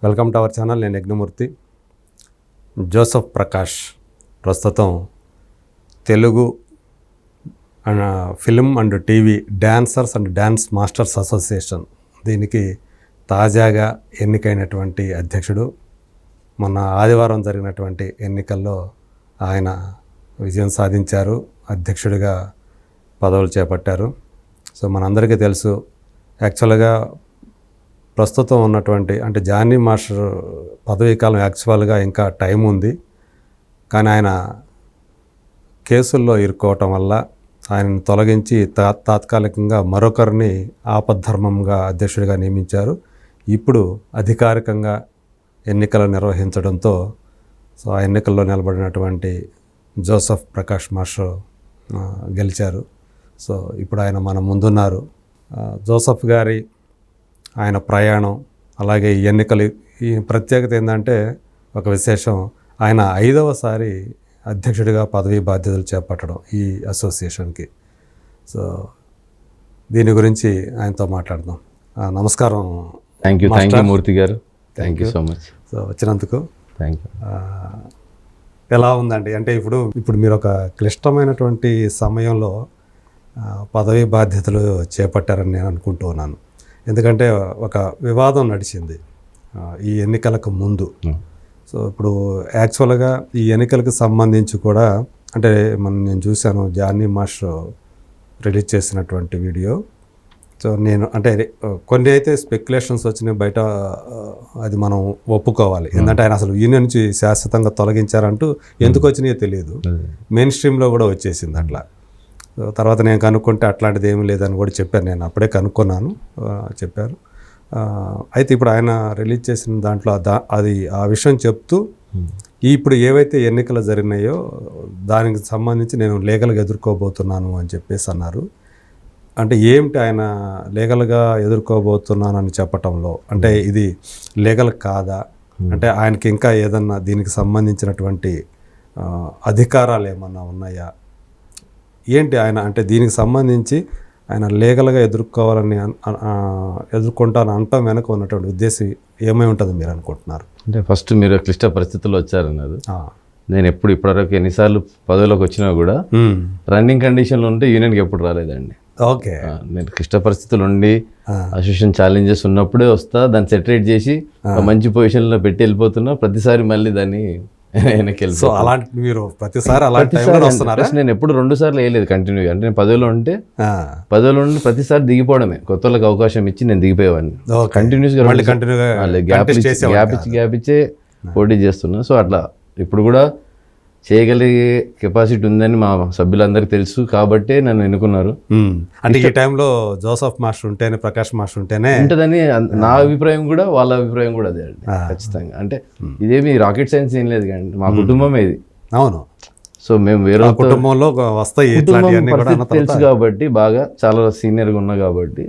Welcome to our channel. నేను Yagnamurthy. Joseph Prakash ప్రస్తుతం Telugu film and TV dancers and dance masters association దీనికి తాజాగా ఎన్నికైనటువంటి అధ్యక్షుడు. మొన్న ఆదివారం జరిగినటువంటి ఎన్నికల్లో ఆయన విజయం సాధించారు, అధ్యక్షుడిగా పదవులు చేపట్టారు. సో మనందరికీ తెలుసు, యాక్చువల్గా ప్రస్తుతం ఉన్నటువంటి అంటే జానీ మాస్టర్ పదవీ కాలం యాక్చువల్గా ఇంకా టైం ఉంది, కానీ ఆయన కేసుల్లో ఇరుక్కోవటం వల్ల ఆయనను తొలగించి తాత్కాలికంగా మరొకరిని ఆపద్ధర్మంగా అధ్యక్షుడిగా నియమించారు. ఇప్పుడు అధికారికంగా ఎన్నికలు నిర్వహించడంతో సో ఆ ఎన్నికల్లో నిలబడినటువంటి జోసెఫ్ ప్రకాష్ మాస్టర్ గెలిచారు. సో ఇప్పుడు ఆయన మన ముందున్నారు. జోసెఫ్ గారి ఆయన ప్రయాణం, అలాగే ఈ ఎన్నికలు, ఈ ప్రత్యేకత ఏంటంటే ఒక విశేషం, ఆయన 5వసారి అధ్యక్షుడిగా పదవీ బాధ్యతలు చేపట్టడం ఈ అసోసియేషన్కి. సో దీని గురించి ఆయనతో మాట్లాడదాం. నమస్కారం. థ్యాంక్ యూ మూర్తి గారు. Thank you so much. So వచ్చినందుకు థ్యాంక్ యూ. ఎలా ఉందండి? అంటే ఇప్పుడు మీరు ఒక క్లిష్టమైనటువంటి సమయంలో పదవీ బాధ్యతలు చేపట్టారని నేను అనుకుంటూ ఉన్నాను. ఎందుకంటే ఒక వివాదం నడిచింది ఈ ఎన్నికలకు ముందు. సో ఇప్పుడు యాక్చువల్గా ఈ ఎన్నికలకు సంబంధించి కూడా అంటే నేను చూశాను, జానీ మాస్టర్ రిలీజ్ చేసినటువంటి వీడియో. సో నేను అంటే కొన్ని అయితే స్పెక్యులేషన్స్ వచ్చినాయి బయట, అది మనం ఒప్పుకోవాలి. ఎందుకంటే ఆయన అసలు యూనియన్ నుంచి శాశ్వతంగా తొలగించారంటూ ఎందుకు వచ్చినాయో తెలియదు, మెయిన్ స్ట్రీమ్లో కూడా వచ్చేసింది అట్లా. తర్వాత నేను కనుక్కుంటే అట్లాంటిది ఏమీ లేదని కూడా చెప్పాను, నేను అప్పుడే కనుక్కున్నాను, చెప్పారు. అయితే ఇప్పుడు ఆయన రిలీజ్ చేసిన దాంట్లో అది ఆ విషయం చెప్తూ ఇప్పుడు ఏవైతే ఎన్నికలు జరిగినాయో దానికి సంబంధించి నేను లీగల్గా ఎదుర్కోబోతున్నాను అని చెప్పేసి అన్నారు. అంటే ఏమిటి ఆయన లీగల్గా ఎదుర్కోబోతున్నానని చెప్పటంలో, అంటే ఇది లీగల్ కాదా, అంటే ఆయనకి ఇంకా ఏదన్నా దీనికి సంబంధించినటువంటి అధికారాలు ఏమన్నా ఉన్నాయా, ఏంటి ఆయన అంటే దీనికి సంబంధించి ఆయన లీగల్గా ఎదుర్కొంటాను అంటాం వెనక ఉన్నటువంటి ఉద్దేశం ఏమై ఉంటుంది మీరు అనుకుంటున్నారు? అంటే ఫస్ట్ మీరు క్లిష్ట పరిస్థితుల్లో వచ్చారన్నారు. నేను ఇప్పటివరకు ఎన్నిసార్లు పదవిలోకి వచ్చినా కూడా రన్నింగ్ కండిషన్లో ఉంటే యూనియన్కి ఎప్పుడు రాలేదండి. ఓకే. నేను క్లిష్ట పరిస్థితులు ఉండి అసోసియేషన్ ఛాలెంజెస్ ఉన్నప్పుడే వస్తా, దాన్ని సెటరేట్ చేసి మంచి పొజిషన్లో పెట్టి వెళ్ళిపోతున్నా. ప్రతిసారి మళ్ళీ దాన్ని సో అలాంటి మీరు ప్రతిసారి నేను ఎప్పుడు 2 సార్లు వేయలేదు కంటిన్యూగా. అంటే నేను పదవిలో ఉంటే ప్రతిసారి దిగిపోవడమే, కొత్త వాళ్ళకి అవకాశం ఇచ్చి నేను దిగిపోయేవాడిని. కంటిన్యూగా గ్యాప్ ఇచ్చే పోటీ చేస్తున్నా. సో అట్లా ఇప్పుడు కూడా చేయగలిగే కెపాసిటీ ఉందని మా సభ్యులందరికీ తెలుసు, కాబట్టే నన్ను ఎన్నుకున్నారు. అంటే ఈ టైంలో జోసెఫ్ మాస్టర్ ఉంటేనే, ప్రకాష్ మాస్టర్ ఉంటేనే ఉంటుందని నా అభిప్రాయం కూడా, వాళ్ళ అభిప్రాయం కూడా అదే అండి. ఖచ్చితంగా అంటే ఇదేమి రాకెట్ సైన్స్ ఏం లేదు కానీ మా కుటుంబమే ఇది. అవును. సో మేము వేరే కుటుంబంలో వస్తాయి తెలుసు కాబట్టి, బాగా చాలా సీనియర్గా ఉన్నా కాబట్టి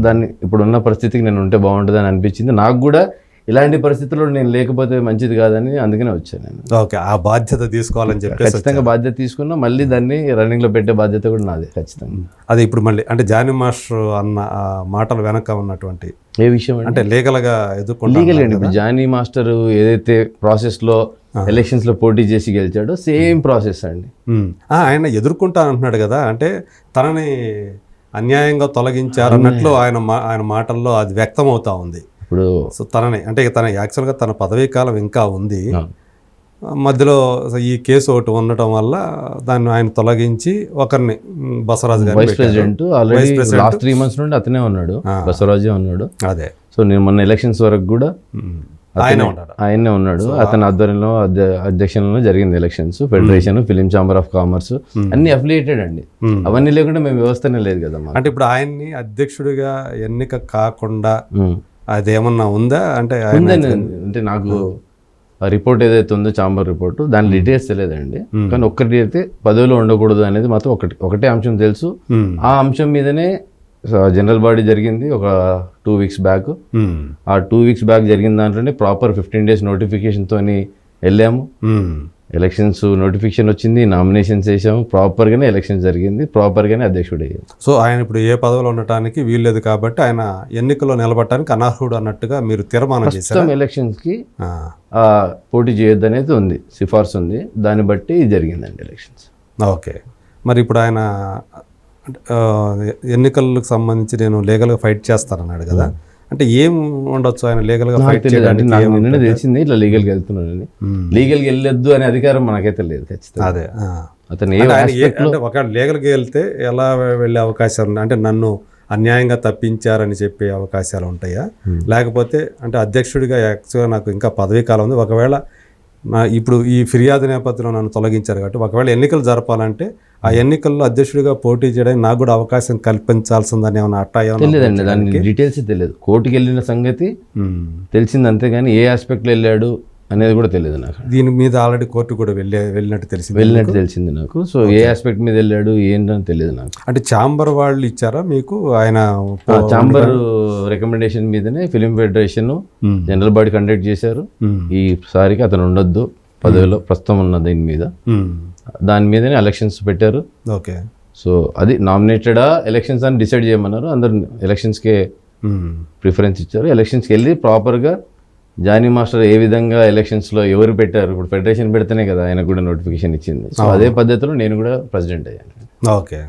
దాన్ని ఇప్పుడున్న పరిస్థితికి నేను ఉంటే బాగుంటుంది అని అనిపించింది. నాకు కూడా ఇలాంటి పరిస్థితుల్లో నేను లేకపోతే మంచిది కాదని అందుకనే వచ్చాను నేను. ఓకే, ఆ బాధ్యత తీసుకోవాలని చెప్పి ఖచ్చితంగా బాధ్యత తీసుకున్నా. మళ్ళీ దాన్ని రన్నింగ్లో పెట్టే బాధ్యత కూడా నాదే ఖచ్చితంగా. అదే ఇప్పుడు మళ్ళీ అంటే జానీ మాస్టర్ అన్న మాటలు వెనక ఉన్నటువంటి ఏ విషయం అంటే లీగల్గా లీగల్ అండి. ఇప్పుడు జానీ మాస్టర్ ఏదైతే ప్రాసెస్లో ఎలక్షన్స్లో పోటీ చేసి గెలిచాడో సేమ్ ప్రాసెస్ అండి. ఆయన ఎదుర్కొంటా అంటున్నాడు కదా, అంటే తనని అన్యాయంగా తొలగించారన్నట్లు ఆయన మాటల్లో అది వ్యక్తం అవుతా ఉంది. ఇప్పుడు సో తనని అంటే తన యాక్చువల్గా తన పదవీ కాలం ఇంకా ఉంది, మధ్యలో ఈ కేసు ఒకటి ఉండటం వల్ల దాన్ని ఆయన తొలగించి ఒకరిని బసవరాజు గారు vice president already last 3 months నుండి అతనే ఉన్నాడు, బసవరాజే ఉన్నాడు. అదే. సో నేను మొన్న ఎలక్షన్స్ వరకు కూడా ఆయనే ఉన్నాడు. అతని ఆధ్వర్యంలో అధ్యక్షంలో జరిగింది elections. Federation, film chamber of commerce అన్ని అఫిలియేటెడ్ అండి. అవన్నీ లేకుండా మేము వ్యవస్థనే లేదు కదా. అంటే ఇప్పుడు ఆయన్ని అధ్యక్షుడిగా ఎన్నిక కాకుండా అదేమన్నా ఉందా? అంటే అంటే నాకు రిపోర్ట్ ఏదైతే ఉందో ఛాంబర్ రిపోర్టు, దాని డీటెయిల్స్ తెలియదండి. కానీ ఒక్కటి అయితే పదవిలో ఉండకూడదు అనేది మాత్రం ఒకటే అంశం తెలుసు. ఆ అంశం మీదనే జనరల్ బాడీ జరిగింది ఒక 2 weeks బ్యాక్. ఆ 2 weeks బ్యాక్ జరిగిన దాంట్లోనే ప్రాపర్ 15 days నోటిఫికేషన్తో వెళ్ళాము. ఎలక్షన్స్ నోటిఫికేషన్ వచ్చింది, నామినేషన్స్ వేసాము, ప్రాపర్గానే ఎలక్షన్ జరిగింది, ప్రాపర్గానే అధ్యక్షుడు అయ్యారు. సో ఆయన ఇప్పుడు ఏ పదవిలో ఉండటానికి వీల్లేదు కాబట్టి ఆయన ఎన్నికల్లో నిలబడటానికి అనర్హుడు అన్నట్టుగా మీరు తీర్మానం చేశారు. ప్రస్తుతం ఎలక్షన్స్కి పోటీ చేయొద్దు అనేది ఉంది, సిఫార్సు ఉంది, దాన్ని బట్టి జరిగిందండి ఎలక్షన్స్. ఓకే, మరి ఇప్పుడు ఆయన ఎన్నికలకు సంబంధించి నేను లీగల్గా ఫైట్ చేస్తానన్నాడు కదా, అంటే ఏం ఉండొచ్చు ఆయన లీగల్గా ఫైట్ చేయడానికి? నాకు నిన్న తెలిసింది ఇట్లా లీగల్కి వెళ్తున్నానని. లీగల్కి వెళ్ళొద్దు అనే అధికారం మనకైతే లేదు ఖచ్చితంగా. అదే అతను అంటే ఒకవేళ లీగల్కి వెళ్తే ఎలా వెళ్ళే అవకాశాలు ఉన్నాయి? అంటే నన్ను అన్యాయంగా తప్పించారని చెప్పే అవకాశాలు ఉంటాయా? లేకపోతే అంటే అధ్యక్షుడిగా యాక్చువల్గా నాకు ఇంకా పదవీ కాలం ఉంది, ఒకవేళ ఇప్పుడు ఈ ఫిర్యాదు నేపథ్యంలో నన్ను తొలగించారు కాబట్టి ఒకవేళ ఎన్నికలు జరపాలంటే ఆ ఎన్నికల్లో అధ్యక్షుడిగా పోటీ చేయడానికి నాకు కూడా అవకాశం కల్పించాల్సిందని ఏమన్నా అట్టా? తెలియదండి, దాని డీటెయిల్స్ తెలియదు. కోర్టుకి వెళ్ళిన సంగతి తెలిసింది అంతేగాని ఏ ఆస్పెక్ట్లో వెళ్ళాడు అనేది కూడా తెలియదు నాకు. దీని మీద ఆల్రెడీ కోర్టు కూడా వెళ్ళినట్టు తెలిసింది నాకు. సో ఏ ఆస్పెక్ట్ మీద వెళ్ళాడు ఏంటని తెలియదు నాకు. అంటే ఛాంబర్ వాళ్ళు ఇచ్చారా మీకు? ఆయన ఛాంబర్ రికమెండేషన్ మీదనే film federation general body conduct చేశారు. ఈసారికి అతను ఉండొద్దు పదవిలో ప్రస్తుతం ఉన్న దీని మీద, దాని మీదనే ఎలక్షన్స్ పెట్టారు. ఓకే, సో అది నామినేటెడా ఎలక్షన్స్ అని డిసైడ్ చేయమన్నారు. అందరు ఎలక్షన్స్కే ప్రిఫరెన్స్ ఇచ్చారు. ఎలక్షన్స్కి వెళ్ళి ప్రాపర్గా జానీ మాస్టర్ ఏ విధంగా ఎలక్షన్స్లో ఎవరు పెట్టారు, ఇప్పుడు ఫెడరేషన్ పెడితేనే కదా ఆయన కూడా నోటిఫికేషన్ ఇచ్చింది. సో అదే పద్ధతిలో నేను కూడా ప్రెసిడెంట్ అయ్యాను. ఓకే,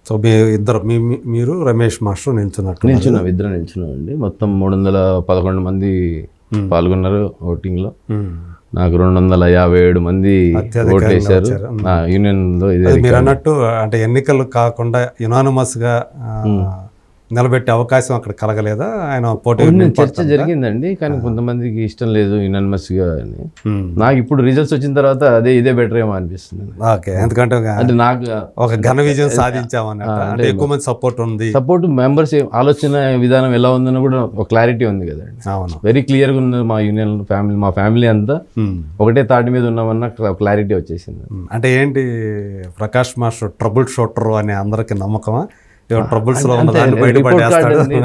సో మీ ఇద్దరు మీరు రమేష్ మాస్టర్ నిల్చున్నాం, ఇద్దరు నిల్చున్నాం అండి. మొత్తం 311 మంది పాల్గొన్నారు ఓటింగ్లో. నాకు 257 మంది ఓట్లు వేశారు యూనియన్లో. ఇదే మీరు అన్నట్టు అంటే ఎన్నికలు కాకుండా యునానిమస్గా నిలబెట్టే అవకాశం అక్కడ కలగలేదా? ఆయన పోటీ చర్చ జరిగిందండి, కానీ కొంతమందికి ఇష్టం లేదు యునానిమస్గా అని. నాకు ఇప్పుడు రిజల్ట్స్ వచ్చిన తర్వాత ఇదే బెటర్ ఏమో అనిపిస్తుంది. ఓకే, ఎందుకంటే అంటే నాకు ఒక ఘన విజయం సాధించామన్నట్టు ఎక్కువ మంది సపోర్ట్ ఉంది. సపోర్ట్ మెంబర్స్ ఆలోచన విధానం ఎలా ఉందని కూడా ఒక క్లారిటీ ఉంది కదండి. అవును, వెరీ క్లియర్గా ఉంది. మా యూనియన్ ఫ్యామిలీ, మా ఫ్యామిలీ అంతా ఒకటే తాటి మీద ఉన్నామన్న క్లారిటీ వచ్చేసింది. అంటే ఏంటి ప్రకాష్ మాస్టర్ ట్రబుల్ షూటర్ అనే అందరికి నమ్మకమా? ట్రబుల్స్ లో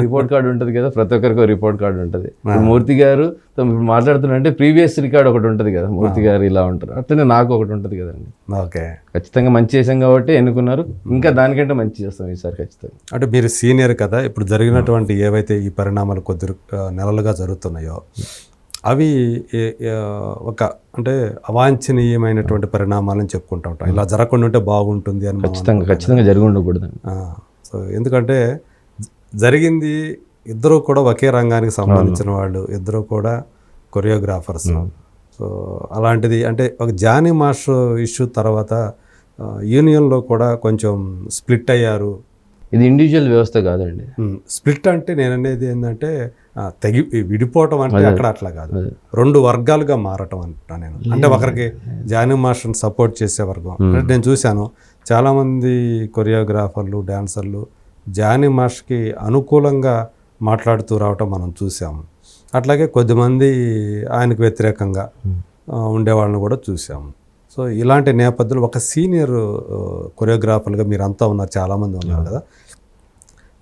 రిపోర్ట్ కార్డు ఉంటుంది కదా, ప్రతి ఒక్కరికి రిపోర్ట్ కార్డు ఉంటుంది. మూర్తి గారు మాట్లాడుతున్నారంటే ప్రీవియస్ రికార్డ్ ఒకటి ఉంటుంది కదా, మూర్తి గారు ఇలా ఉంటారు, అట్లనే నాకు ఒకటి ఉంటుంది కదండి. ఓకే, ఖచ్చితంగా మంచి చేసాం కాబట్టి ఎన్నుకున్నారు, ఇంకా దానికంటే మంచి చేస్తాం ఈసారి ఖచ్చితంగా. అంటే మీరు సీనియర్ కదా, ఇప్పుడు జరిగినటువంటి ఏవైతే ఈ పరిణామాలు కొద్ది నెలలుగా జరుగుతున్నాయో అవి ఒక అంటే అవాంఛనీయమైనటువంటి పరిణామాలని చెప్పుకుంటూ ఉంటాం. ఇలా జరగకుండా ఉంటే బాగుంటుంది అని. ఖచ్చితంగా జరిగి ఉండకూడదండి. సో ఎందుకంటే జరిగింది, ఇద్దరు కూడా ఒకే రంగానికి సంబంధించిన వాళ్ళు, ఇద్దరు కూడా కొరియోగ్రాఫర్స్. సో అలాంటిది అంటే ఒక జానీ మాస్టర్ ఇష్యూ తర్వాత యూనియన్లో కూడా కొంచెం స్ప్లిట్ అయ్యారు. ఇది ఇండివిజువల్ వ్యవస్థ కాదండి. స్ప్లిట్ అంటే నేను అనేది ఏంటంటే విడిపోవటం అంటే అక్కడ అట్లా కాదు, రెండు వర్గాలుగా మారటం అంటా నేను. అంటే ఒకరికి జానీ మాస్టర్ని సపోర్ట్ చేసే వర్గం. అంటే నేను చూశాను చాలామంది కొరియోగ్రాఫర్లు, డాన్సర్లు జానీ మాస్టర్కి అనుకూలంగా మాట్లాడుతూ రావటం మనం చూసాము. అట్లాగే కొద్దిమంది ఆయనకు వ్యతిరేకంగా ఉండేవాళ్ళని కూడా చూసాము. సో ఇలాంటి నేపథ్యంలో ఒక సీనియర్ కొరియోగ్రాఫర్లుగా మీరంతా ఉన్నారు, చాలామంది ఉన్నారు కదా,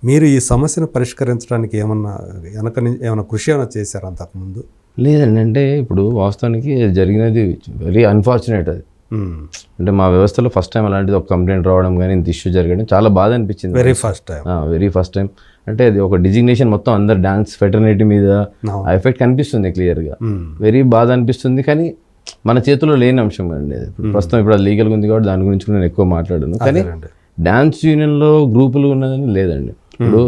మీరు ఈ సమస్యను పరిష్కరించడానికి ఏమన్నా కృషి ఏమైనా చేశారు అంతకుముందు? లేదండి, అంటే ఇప్పుడు వాస్తవానికి జరిగినది వెరీ అన్ఫార్చునేట్. అది అంటే మా వ్యవస్థలో ఫస్ట్ టైం అలాంటిది ఒక కంప్లైంట్ రావడం కానీ ఇంత ఇష్యూ జరగడం చాలా బాధ అనిపించింది. వెరీ ఫస్ట్ టైం అంటే అది ఒక డిజిగ్నేషన్ మొత్తం అందరు డాన్స్ ఫెటర్నిటీ మీద ఆ ఎఫెక్ట్ కనిపిస్తుంది క్లియర్గా. వెరీ బాధ అనిపిస్తుంది, కానీ మన చేతిలో లేని అంశం అండి అది. ప్రస్తుతం ఇప్పుడు అది లీగల్గా ఉంది కాబట్టి దాని గురించి నేను ఎక్కువ మాట్లాడాను. కానీ డాన్స్ యూనియన్లో గ్రూపులు ఉన్నదని లేదండి. ఇప్పుడు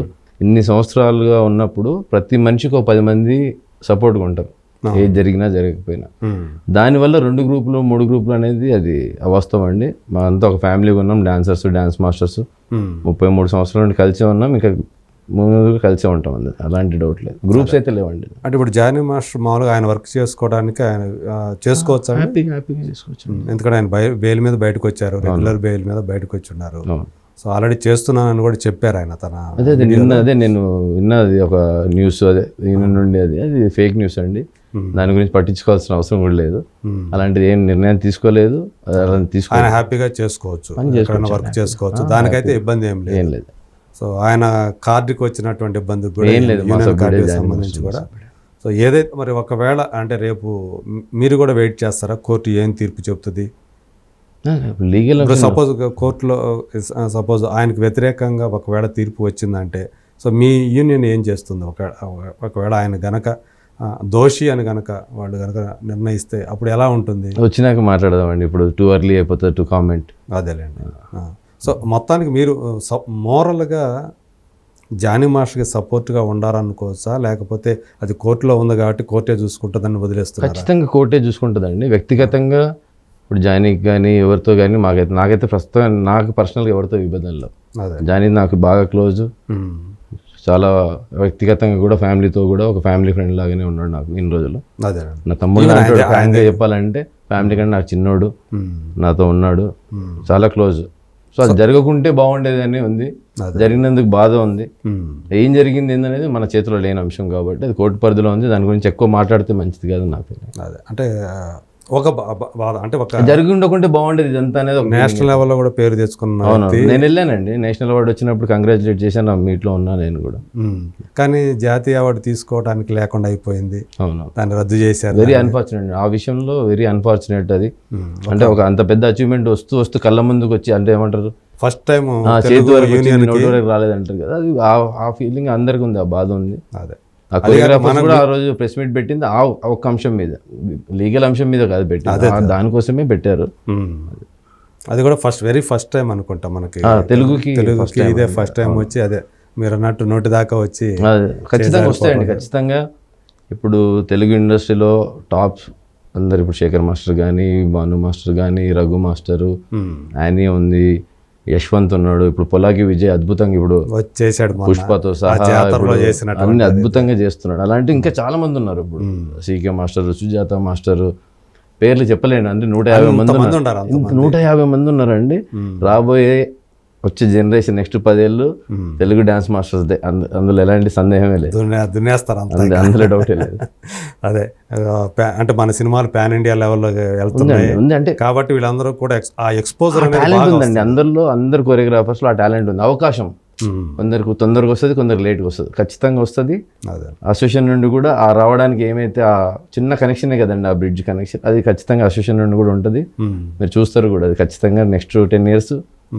ఇన్ని సంవత్సరాలుగా ఉన్నప్పుడు ప్రతి మనిషికి ఒక 10 మంది సపోర్ట్గా ఉంటారు, ఏది జరిగినా జరగకపోయినా. దానివల్ల 2 గ్రూపులు 3 గ్రూపులు అనేది అది అవాస్తవం అండి. మా అంతా ఒక ఫ్యామిలీగా ఉన్నాం, డాన్సర్స్ డాన్స్ మాస్టర్స్ 33 సంవత్సరాల నుండి కలిసే ఉన్నాం, ఇంకా ముందు కలిసే ఉంటాం. అండి అలాంటి డౌట్ లేదు, గ్రూప్స్ అయితే లేవండి. అంటే ఇప్పుడు జానీ మాస్టర్ మామూలుగా ఆయన వర్క్ చేసుకోవడానికి ఆయన చేసుకోవచ్చు, హ్యాపీగా చేసుకోవచ్చు. ఎందుకంటే ఆయన బెయిల్ మీద బయటకు వచ్చారు, రెగ్యులర్ బెయిల్ మీద బయటకు వచ్చి ఉన్నారు. సో ఆల్రెడీ చేస్తున్నానని కూడా చెప్పారు ఆయన తన. అదే నేను విన్నది ఒక న్యూస్, అదే ఈయన నుండి అది ఫేక్ న్యూస్ అండి. దాని గురించి పట్టించుకోవాల్సిన అవసరం కూడా లేదు, అలాంటిది ఏం నిర్ణయం తీసుకోలేదు. ఆయన హ్యాపీగా చేసుకోవచ్చు, వర్క్ చేసుకోవచ్చు, దానికైతే ఇబ్బంది ఏం లేదు. సో ఆయన కార్డుకి వచ్చినటువంటి ఇబ్బంది కూడా ఏం లేదు, కార్డుకి సంబంధించి కూడా. సో సో ఏదైతే మరి ఒకవేళ అంటే రేపు మీరు కూడా వెయిట్ చేస్తారా కోర్టు ఏం తీర్పు చెప్తుంది? లీగల్ సపోజ్ కోర్టులో సపోజ్ ఆయనకు వ్యతిరేకంగా ఒకవేళ తీర్పు వచ్చిందంటే సో మీ యూనియన్ ఏం చేస్తుంది? ఒకవేళ ఆయన గనక దోషి అని గనక వాళ్ళు గనక నిర్ణయిస్తే అప్పుడు ఎలా ఉంటుంది? వచ్చినాక మాట్లాడదామండి, ఇప్పుడు టూ ఎర్లీ అయిపోతుంది టు కామెంట్. అదేలేండి. సో మొత్తానికి మీరు మోరల్గా జానీ మాస్టర్కి సపోర్ట్గా ఉండాలనుకోవచ్చా, లేకపోతే అది కోర్టులో ఉంది కాబట్టి కోర్టే చూసుకుంటుందని వదిలేస్తున్నారు? ఖచ్చితంగా కోర్టే చూసుకుంటుందండి. వ్యక్తిగతంగా ఇప్పుడు జానీకి కానీ ఎవరితో కానీ నాకైతే ప్రస్తుతం నాకు పర్సనల్గా ఎవరితో ఇబ్బందులు. జానీ నాకు బాగా క్లోజ్, చాలా వ్యక్తిగతంగా కూడా ఫ్యామిలీతో కూడా ఒక ఫ్యామిలీ ఫ్రెండ్ లాగానే ఉన్నాడు నాకు ఇన్ని రోజులు. నా తమ్ముడు ఫ్రాంక్గా చెప్పాలంటే ఫ్యామిలీ కంటే నాకు చిన్నోడు, నాతో ఉన్నాడు, చాలా క్లోజ్. సో అది జరగకుంటే బాగుండేది అని ఉంది, జరిగినందుకు బాధ ఉంది. ఏం జరిగింది ఏందనేది మన చేతిలో లేని అంశం కాబట్టి అది కోర్టు పరిధిలో ఉంది, దాని గురించి ఎక్కువ మాట్లాడితే మంచిది కాదు నాకు. అదే అంటే ఒక బాధ అంటే ఒక జరిగి ఉండకుంటే బాగుండేది ఇదంతా అనేది. నేషనల్ లెవెల్లో కూడా పేరు తెచ్చుకున్నా. నేను వెళ్ళానండి, నేషనల్ అవార్డు వచ్చినప్పుడు కంగ్రాచులేట్ చేశాను, ఆ మీట్లో ఉన్నా నేను కూడా. కానీ జాతీయ అవార్డు తీసుకోవడానికి లేకుండా అయిపోయింది. అవును, దాన్ని రద్దు చేశారు. వెరీ అన్ఫార్చునేట్ ఆ విషయంలో, వెరీ అన్ఫార్చునేట్ అది. అంటే ఒక అంత పెద్ద అచీవ్మెంట్ వస్తూ కళ్ళ ముందుకు వచ్చి అంటే ఏమంటారు ఫస్ట్ టైం చేతి వరకు రాలేదంటారు కదా, అది ఆ ఫీలింగ్ అందరికి ఉంది, ఆ బాధ ఉంది. అదే ఆ కొరియోగ్రాఫర్స్ కూడా ఆ రోజు ప్రెస్ మీట్ పెట్టింది ఆ ఒక్క అంశం మీద, లీగల్ అంశం మీద కాదు పెట్టింది, దానికోసమే పెట్టారు. అది కూడా వెరీ ఫస్ట్ టైం అనుకుంటా మనకి తెలుగుకి ఇదే ఫస్ట్ టైం వచ్చి, అదే మీరు అన్నట్టు నోటి దాకా వచ్చి ఖచ్చితంగా వస్తాయండి. ఖచ్చితంగా ఇప్పుడు తెలుగు ఇండస్ట్రీలో టాప్స్ అందరు, ఇప్పుడు శేఖర్ మాస్టర్ కానీ, భాను మాస్టర్ కానీ, రఘు మాస్టరు, యానీ ఉంది, యశ్వంత్ ఉన్నాడు, ఇప్పుడు పొలాకి విజయ్ అద్భుతంగా ఇప్పుడు వచ్చేసాడు, పుష్పతో సహా అన్ని అద్భుతంగా చేస్తున్నాడు. అలాంటి ఇంకా చాలా మంది ఉన్నారు. ఇప్పుడు సీకే మాస్టర్, సుజాత మాస్టర్, పేర్లు చెప్పలేను అంటే 150 మంది ఉన్నారండి. రాబోయే వచ్చే జనరేషన్ నెక్స్ట్ 10 ఏళ్ళు తెలుగు డాన్స్ మాస్టర్స్ డే, అందులో ఎలాంటి సందేహమే లేదు, దున్నేస్తారు అందులో డౌటే లేదు. అదే అంటే మన సినిమాలు పాన్ ఇండియా లెవెల్లో వెళ్తున్నాయి అంటే కాబట్టి వీళ్ళందరూ కూడా ఆ ఎక్స్పోజర్ టాలెంట్ ఉందండి అందరు కొరియోగ్రాఫర్స్ లో ఆ టాలెంట్ ఉంది. అవకాశం కొందరికి తొందరగా వస్తుంది, కొందరికి లేట్గా వస్తుంది, ఖచ్చితంగా వస్తుంది. అసోసియేషన్ నుండి కూడా ఆ రావడానికి ఏమైతే ఆ చిన్న కనెక్షనే కదండి, ఆ బ్రిడ్జ్ కనెక్షన్, అది ఖచ్చితంగా అసోసియేషన్ నుండి కూడా ఉంటుంది. మీరు చూస్తారు కూడా, అది ఖచ్చితంగా నెక్స్ట్ 10 years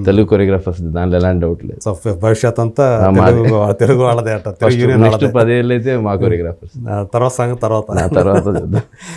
తెలుగు కొరియోగ్రాఫర్స్, దాంట్లో ఎలాంటి డౌట్ లేదు. భవిష్యత్ అంతా తెలుగు వాళ్ళదే అంట. నెక్స్ట్ 10 ఏళ్ళు అయితే మా కొరియోగ్రాఫర్స్, తర్వాత సంగతి తర్వాత చూద్దాం.